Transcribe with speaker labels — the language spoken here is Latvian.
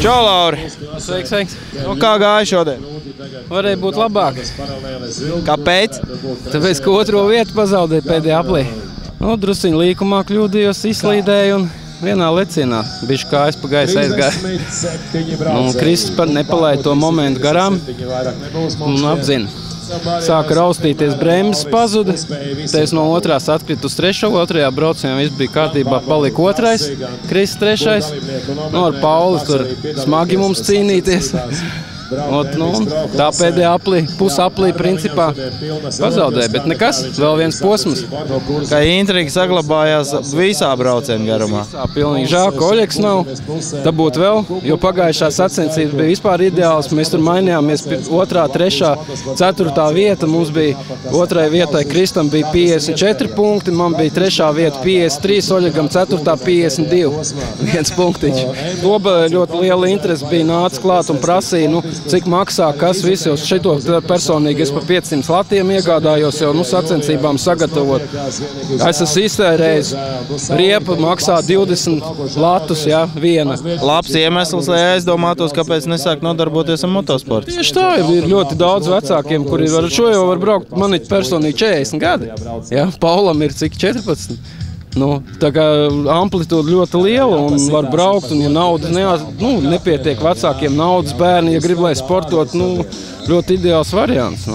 Speaker 1: Čau, Lauri!
Speaker 2: Sveiks, sveiks!
Speaker 1: Nu, kā gāja šodien?
Speaker 2: Varēja būt labāk.
Speaker 1: Kāpēc?
Speaker 2: Tāpēc, ka otro vietu pazaudēja pēdējā aplī. Nu, drusciņ līkumā kļūdījos, izslīdēju un vienā lecienā bišķi kājas pa gaisu aizgāja. Nu, Kristis nepalaida to momentu garām un apzina. Sāka raustīties bremzes, pazuda. Te es no otrās atkritu uz trešo, otrajā braucienā viss bija kārtībā, palika otrais, Kristis trešais. Nu, ar Pauli tur smagi mums cīnīties. Tā pēdējā aplī, pusaplī principā pazaudēja, bet nekas, vēl viens posms.
Speaker 1: Kā intriga saglabājās visā brauciena garumā.
Speaker 2: Pilnīgi žēl, ka Oļeks nav, dabūt vēl, jo pagājušā sacensības bija vispār ideāls. Mēs tur mainījāmies otrā, trešā, ceturtā vieta. Mums bija otrai vietai Kristam bija 54 punkti, man bija trešā vieta 53, Oļegam ceturtā 52. Viens punktiņš. Doba ļoti liela interese bija nāca klāt un prasīja, cik maksā, kas viss, jo šito personīgi es pa 500 latiem iegādājos jau sacensībām sagatavot. Es esmu iztērējis, riepa maksā 20 latus, ja, viena.
Speaker 1: Labs iemesls, lai aizdomātos, kāpēc nesāk nodarboties ar motosportu.
Speaker 2: Tieši tā, ir ļoti daudz vecākiem, kuri šo jau var braukt, man ir personīgi 40 gadi. Ja, Paulam ir cik 14. Tā kā amplitūda ļoti liela un var braukt, un ja naudas nepietiek vecākiem naudas bērni, ja grib, lai sportot, ļoti ideāls variants.